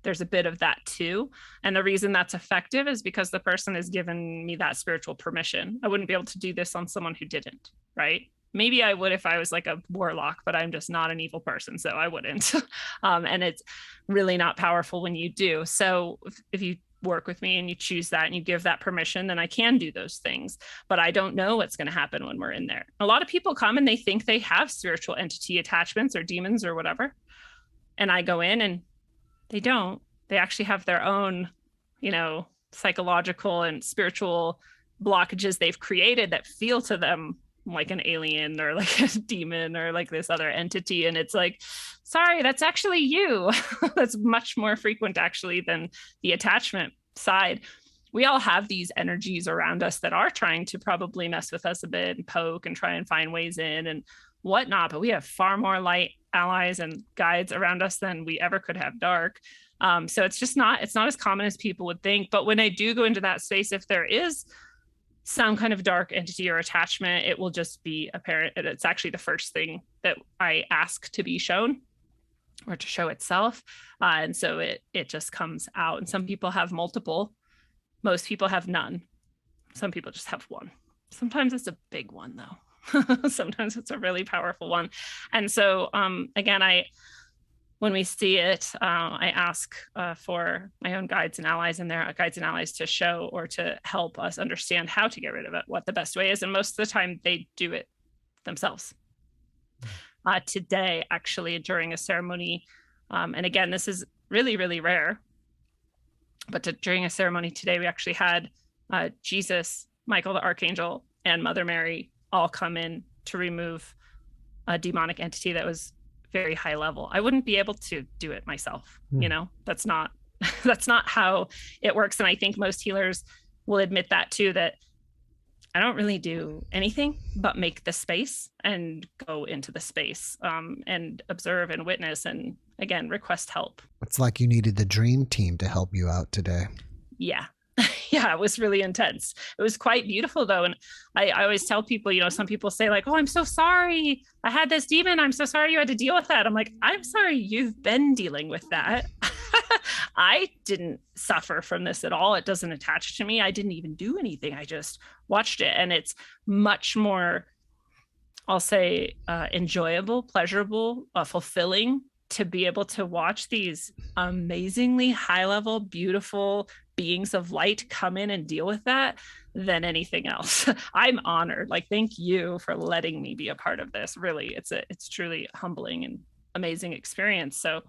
there's a bit of that too. And the reason that's effective is because the person has given me that spiritual permission. I wouldn't be able to do this on someone who didn't, right? Maybe I would if I was like a warlock, but I'm just not an evil person, so I wouldn't. And it's really not powerful when you do. So if you work with me and you choose that and you give that permission, then I can do those things, but I don't know what's going to happen when we're in there. A lot of people come and they think they have spiritual entity attachments or demons or whatever. And I go in and they don't. They actually have their own, psychological and spiritual blockages they've created that feel to them like an alien or like a demon or like this other entity. And it's like, sorry, that's actually you. That's much more frequent actually than the attachment side. We all have these energies around us that are trying to probably mess with us a bit and poke and try and find ways in and whatnot, but we have far more light allies and guides around us than we ever could have dark. So it's not as common as people would think. But when I do go into that space, if there is some kind of dark entity or attachment, it will just be apparent. It's actually the first thing that I ask to be shown or to show itself. And so it just comes out. And some people have multiple. Most people have none. Some people just have one. Sometimes it's a big one though. Sometimes it's a really powerful one. And so again, when we see it, I ask for my own guides and allies and their guides and allies to show or to help us understand how to get rid of it, what the best way is. And most of the time they do it themselves. Today, actually, during a ceremony, and again, this is really, really rare, but during a ceremony today, we actually had Jesus, Michael the Archangel, and Mother Mary all come in to remove a demonic entity that was very high level. I wouldn't be able to do it myself. That's not how it works. And I think most healers will admit that too, that I don't really do anything but make the space and go into the space and observe and witness and again, request help. It's like you needed the dream team to help you out today. Yeah. Yeah, it was really intense. It was quite beautiful though. And I always tell people, some people say like, oh, I'm so sorry. I had this demon. I'm so sorry you had to deal with that. I'm like, I'm sorry you've been dealing with that. I didn't suffer from this at all. It doesn't attach to me. I didn't even do anything. I just watched it. And it's much more, I'll say, enjoyable, pleasurable, fulfilling to be able to watch these amazingly high level, beautiful beings of light come in and deal with that than anything else. I'm honored. Like, thank you for letting me be a part of this. Really, it's truly humbling and amazing experience. So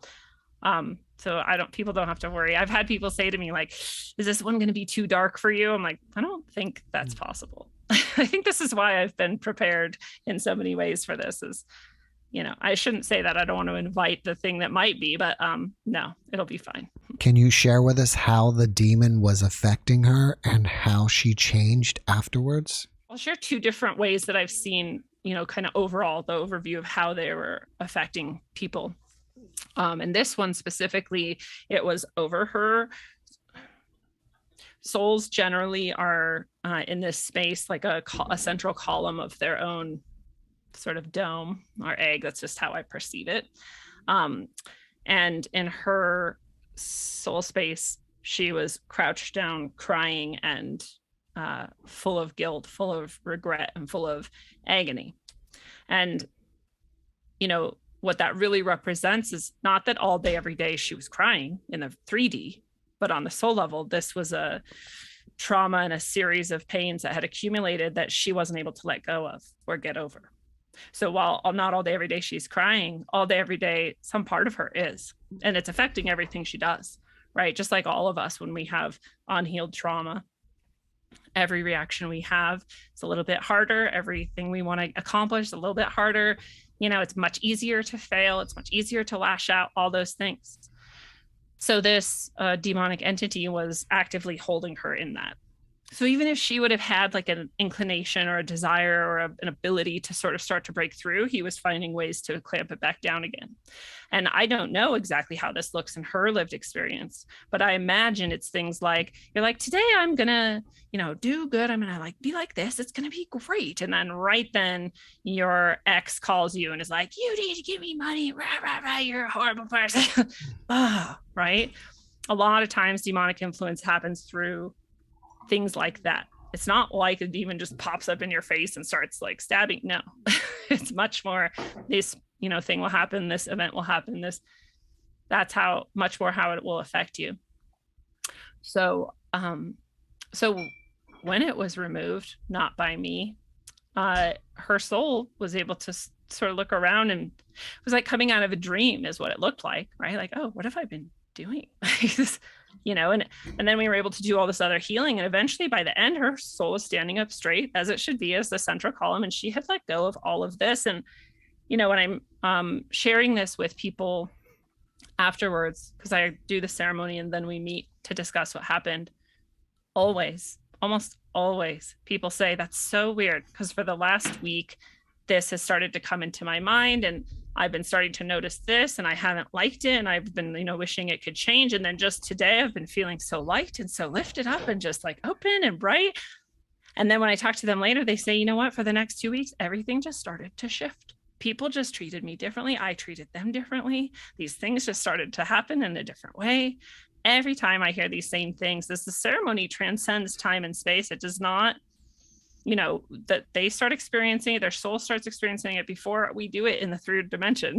people don't have to worry. I've had people say to me like, is this one going to be too dark for you? I'm like, I don't think that's possible. I think this is why I've been prepared in so many ways for this is, I shouldn't say that. I don't want to invite the thing that might be, but no, it'll be fine. Can you share with us how the demon was affecting her and how she changed afterwards? I'll share two different ways that I've seen, kind of overall, the overview of how they were affecting people. And this one specifically, it was over her. Souls generally are in this space, like a central column of their own sort of dome or egg. That's just how I perceive it. And in her soul space, she was crouched down, crying, and full of guilt, full of regret, and full of agony. And, you know, what that really represents is not that all day, every day she was crying in the 3D, but on the soul level, this was a trauma and a series of pains that had accumulated that she wasn't able to let go of or get over. So while not all day, every day she's crying, all day, every day, some part of her is, and it's affecting everything she does, right? Just like all of us, when we have unhealed trauma, every reaction we have is a little bit harder. Everything we want to accomplish is a little bit harder. You know, it's much easier to fail. It's much easier to lash out, all those things. So this demonic entity was actively holding her in that. So even if she would have had like an inclination or a desire or an ability to sort of start to break through, he was finding ways to clamp it back down again. And I don't know exactly how this looks in her lived experience, but I imagine it's things like, you're like, today I'm gonna, you know, do good. I'm gonna like be like this. It's gonna be great. And then right then your ex calls you and is like, you need to give me money. Rah, rah, rah, you're a horrible person. Right? A lot of times demonic influence happens through things like that. It's not like a demon just pops up in your face and starts like stabbing. No, it's much more this, you know, thing will happen. This event will happen. That's how much more how it will affect you. So, so when it was removed, not by me, her soul was able to sort of look around, and it was like coming out of a dream is what it looked like, right? Like, oh, what have I been doing? You know, and then we were able to do all this other healing, and eventually by the end her soul was standing up straight as it should be, as the central column, and she had let go of all of this. And you know, when I'm sharing this with people afterwards, because I do the ceremony and then we meet to discuss what happened, almost always people say, that's so weird, because for the last week this has started to come into my mind, and I've been starting to notice this, and I haven't liked it, and I've been, you know, wishing it could change. And then just today, I've been feeling so light and so lifted up and just like open and bright. And then when I talk to them later, they say, you know what, for the next 2 weeks, everything just started to shift. People just treated me differently. I treated them differently. These things just started to happen in a different way. Every time I hear these same things, the ceremony transcends time and space. It does not, you know, that they start experiencing it, their soul starts experiencing it before we do it in the third dimension.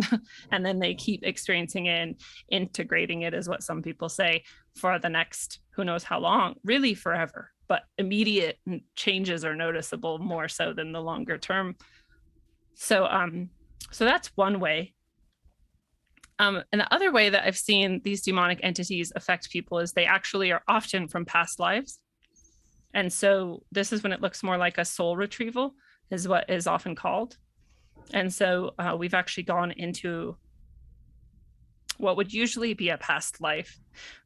And then they keep experiencing it and integrating it, is what some people say, for the next, who knows how long, really forever. But immediate changes are noticeable more so than the longer term. So, so that's one way. And the other way that I've seen these demonic entities affect people is they actually are often from past lives. And so this is when it looks more like a soul retrieval, is what is often called. And so we've actually gone into what would usually be a past life.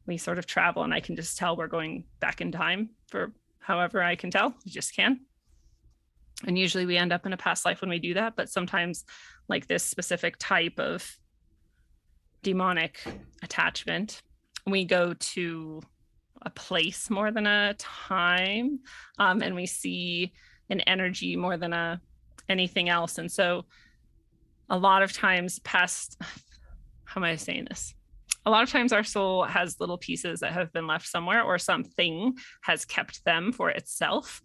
We sort of travel, and I can just tell we're going back in time for however I can tell. We just can. And usually we end up in a past life when we do that. But sometimes, like this specific type of demonic attachment, we go to a place more than a time, and we see an energy more than anything else. And so a lot of times past, how am I saying this? A lot of times our soul has little pieces that have been left somewhere, or something has kept them for itself,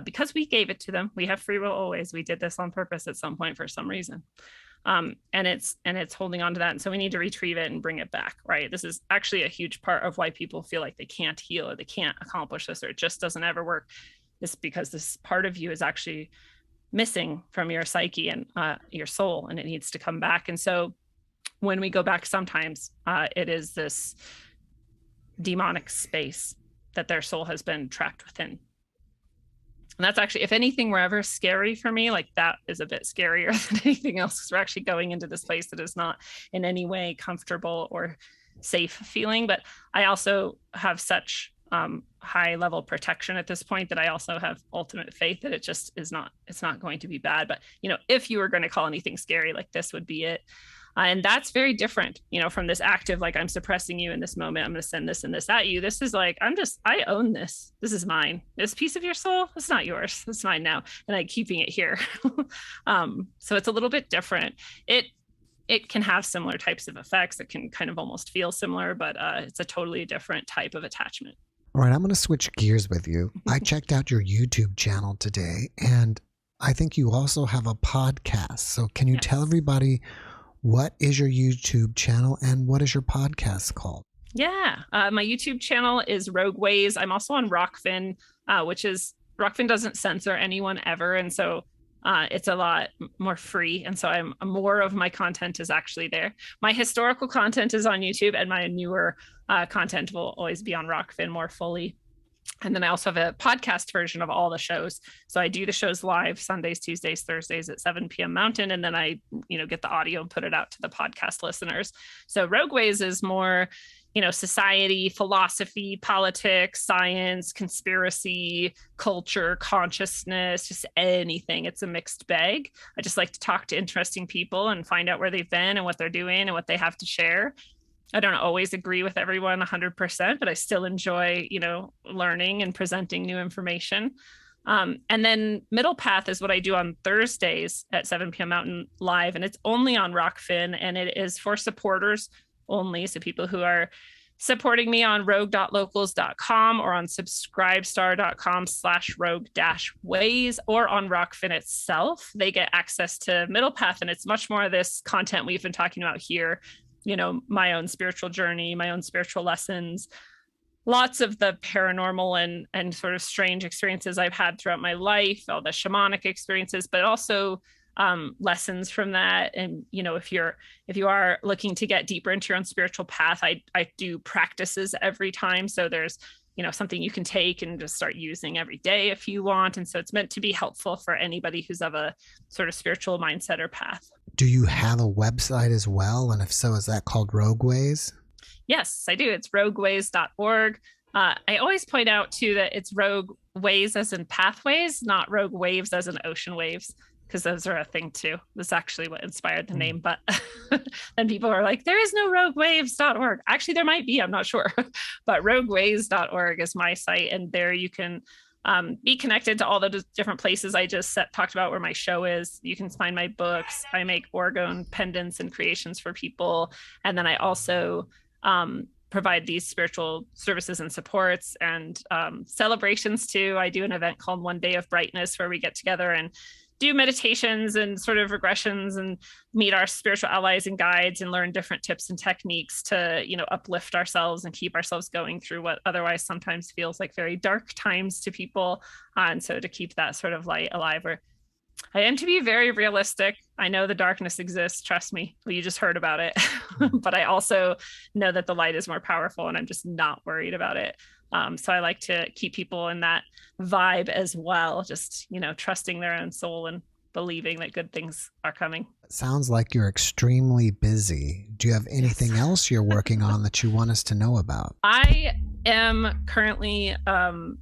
because we gave it to them. We have free will always. We did this on purpose at some point for some reason. And it's holding on to that. And so we need to retrieve it and bring it back, right? This is actually a huge part of why people feel like they can't heal, or they can't accomplish this, or it just doesn't ever work. It's because this part of you is actually missing from your psyche and your soul, and it needs to come back. And so when we go back, sometimes it is this demonic space that their soul has been trapped within. And that's actually, if anything were ever scary for me, like that is a bit scarier than anything else, because we're actually going into this place that is not in any way comfortable or safe feeling. But I also have such high level protection at this point that I also have ultimate faith that it just is not, it's not going to be bad. But, you know, if you were going to call anything scary, like this would be it. And that's very different, from this active, like I'm suppressing you in this moment. I'm going to send this and this at you. This is like, I own this. This is mine. This piece of your soul, it's not yours. It's mine now. And I'm keeping it here. So it's a little bit different. It can have similar types of effects. It can kind of almost feel similar, but it's a totally different type of attachment. All right, I'm going to switch gears with you. I checked out your YouTube channel today, and I think you also have a podcast. So can you tell everybody what is your YouTube channel and what is your podcast called? Yeah, my YouTube channel is Rogueways. I'm also on Rockfin, Rockfin doesn't censor anyone ever. And so it's a lot more free. And so more of my content is actually there. My historical content is on YouTube, and my newer content will always be on Rockfin more fully. And then I also have a podcast version of all the shows. So I do the shows live Sundays, Tuesdays, Thursdays at 7 p.m. Mountain. And then I, get the audio and put it out to the podcast listeners. So Rogueways is more, society, philosophy, politics, science, conspiracy, culture, consciousness, just anything. It's a mixed bag. I just like to talk to interesting people and find out where they've been and what they're doing and what they have to share. I don't always agree with everyone 100%, but I still enjoy, learning and presenting new information. And then Middle Path is what I do on Thursdays at 7 p.m. Mountain live, and it's only on Rockfin, and it is for supporters only. So people who are supporting me on rogue.locals.com or on subscribestar.com/rogue-ways or on Rockfin itself, they get access to Middle Path, and it's much more of this content we've been talking about here. My own spiritual journey, my own spiritual lessons, lots of the paranormal and sort of strange experiences I've had throughout my life, all the shamanic experiences, but also lessons from that. And, if you are looking to get deeper into your own spiritual path, I do practices every time. So there's, something you can take and just start using every day if you want. And so it's meant to be helpful for anybody who's of a sort of spiritual mindset or path. Do you have a website as well? And if so, is that called Rogueways? Yes, I do. It's rogueways.org. I always point out too that it's rogue ways as in pathways, not rogue waves as in ocean waves, because those are a thing too. That's actually what inspired the name. But then people are like, there is no roguewaves.org. Actually, there might be, I'm not sure. But rogueways.org is my site. And there you can be connected to all the different places I just talked about where my show is. You can find my books. I make orgone pendants and creations for people. And then I also provide these spiritual services and supports and celebrations too. I do an event called One Day of Brightness where we get together and do meditations and sort of regressions and meet our spiritual allies and guides and learn different tips and techniques to, uplift ourselves and keep ourselves going through what otherwise sometimes feels like very dark times to people. And so to keep that sort of light alive, I aim to be very realistic. I know the darkness exists, trust me. Well, you just heard about it. But I also know that the light is more powerful, and I'm just not worried about it. So I like to keep people in that vibe as well, just, trusting their own soul and believing that good things are coming. It sounds like you're extremely busy. Do you have anything else you're working on that you want us to know about? I am currently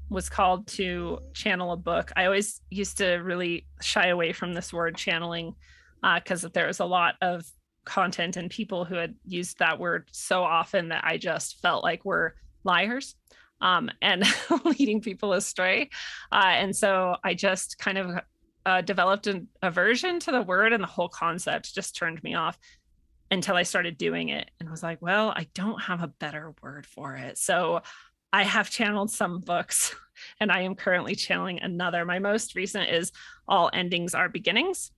was called to channel a book. I always used to really shy away from this word channeling because there was a lot of content and people who had used that word so often that I just felt like we're liars and leading people astray. And so I just kind of developed an aversion to the word, and the whole concept just turned me off until I started doing it and was like, well, I don't have a better word for it. So I have channeled some books and I am currently channeling another. My most recent is All Endings Are Beginnings.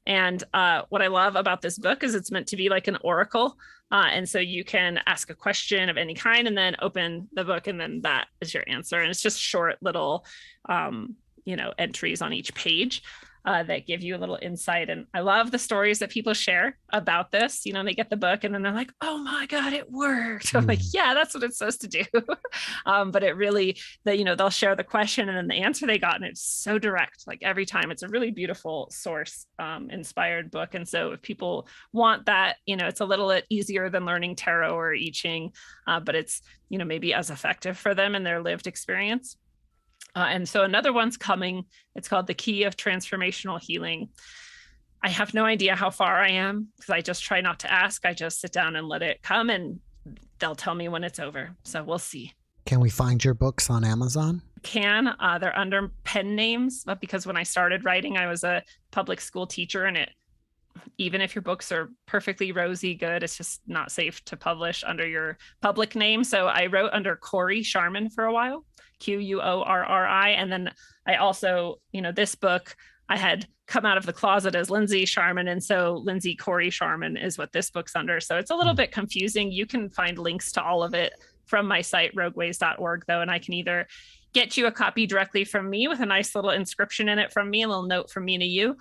And what I love about this book is it's meant to be like an oracle. And so you can ask a question of any kind and then open the book, and then that is your answer. And it's just short little, entries on each page that give you a little insight. And I love the stories that people share about this. They get the book and then they're like, oh my God, it worked. I'm like, yeah, that's what it's supposed to do. But it really, they'll share the question and then the answer they got. And it's so direct, like every time. It's a really beautiful source inspired book. And so if people want that, it's a little bit easier than learning tarot or I Ching, but it's, maybe as effective for them in their lived experience. And so another one's coming. It's called The Key of Transformational Healing. I have no idea how far I am because I just try not to ask. I just sit down and let it come, and they'll tell me when it's over. So we'll see. Can we find your books on Amazon? They're under pen names, but because when I started writing, I was a public school teacher, and even if your books are perfectly rosy good, it's just not safe to publish under your public name. So I wrote under Corey Scharmyn for a while, Quorri. And then I also, this book, I had come out of the closet as Lindsey Scharmyn. And so Lindsey Corey Scharmyn is what this book's under. So it's a little bit confusing. You can find links to all of it from my site, rogueways.org, though. And I can either get you a copy directly from me with a nice little inscription in it from me, a little note from me to you.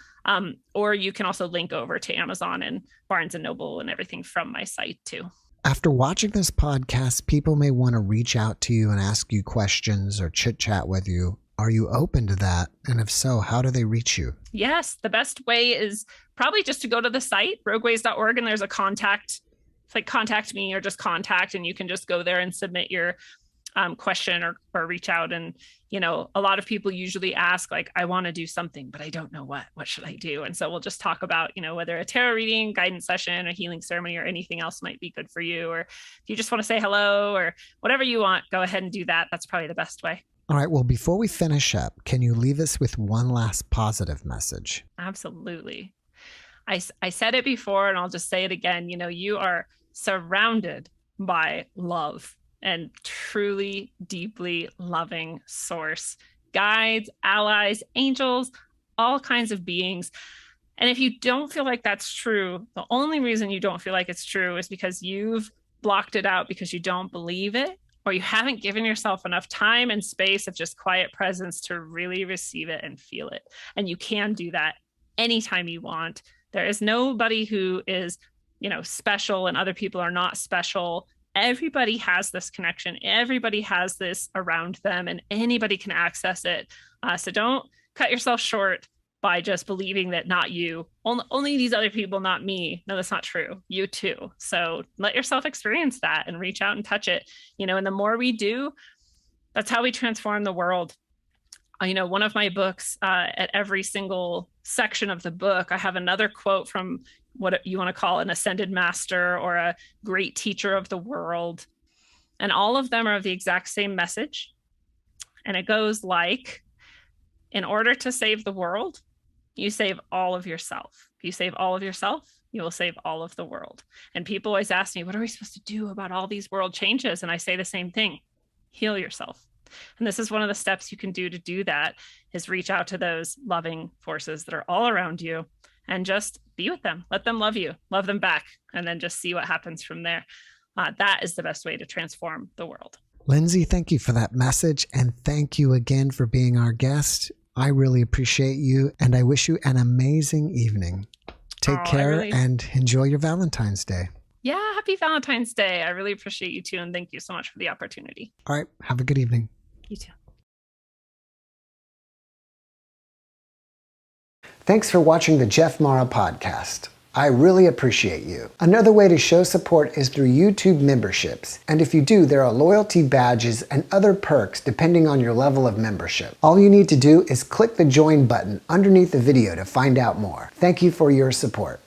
Or you can also link over to Amazon and Barnes and Noble and everything from my site too. After watching this podcast, people may want to reach out to you and ask you questions or chit chat with you. Are you open to that? And if so, how do they reach you? Yes, the best way is probably just to go to the site, rogueways.org, and there's a contact. It's like contact me or just contact, and you can just go there and submit your question or reach out. And, a lot of people usually ask, like, I want to do something, but I don't know what should I do? And so we'll just talk about, whether a tarot reading, guidance session, a healing ceremony, or anything else might be good for you. Or if you just want to say hello or whatever you want, go ahead and do that. That's probably the best way. All right. Well, before we finish up, can you leave us with one last positive message? Absolutely. I said it before, and I'll just say it again. You are surrounded by love and truly, deeply loving source, guides, allies, angels, all kinds of beings. And if you don't feel like that's true, the only reason you don't feel like it's true is because you've blocked it out because you don't believe it, or you haven't given yourself enough time and space of just quiet presence to really receive it and feel it. And you can do that anytime you want. There is nobody who is, special and other people are not special. Everybody has this connection. Everybody has this around them, and anybody can access it. So don't cut yourself short by just believing that not you, only these other people, not me. No, that's not true. You too. So let yourself experience that and reach out and touch it. And the more we do, that's how we transform the world. One of my books, at every single section of the book, I have another quote from what you want to call an ascended master or a great teacher of the world. And all of them are the exact same message. And it goes like, in order to save the world, you save all of yourself. If you save all of yourself, you will save all of the world. And people always ask me, what are we supposed to do about all these world changes? And I say the same thing, heal yourself. And this is one of the steps you can do to do that, is reach out to those loving forces that are all around you and just be with them. Let them love you, love them back, and then just see what happens from there. That is the best way to transform the world. Lindsey, thank you for that message. And thank you again for being our guest. I really appreciate you, and I wish you an amazing evening. Take care and enjoy your Valentine's Day. Yeah, happy Valentine's Day. I really appreciate you too, and thank you so much for the opportunity. All right, have a good evening. You too. Thanks for watching the JeffMara podcast. I really appreciate you. Another way to show support is through YouTube memberships. And if you do, there are loyalty badges and other perks depending on your level of membership. All you need to do is click the join button underneath the video to find out more. Thank you for your support.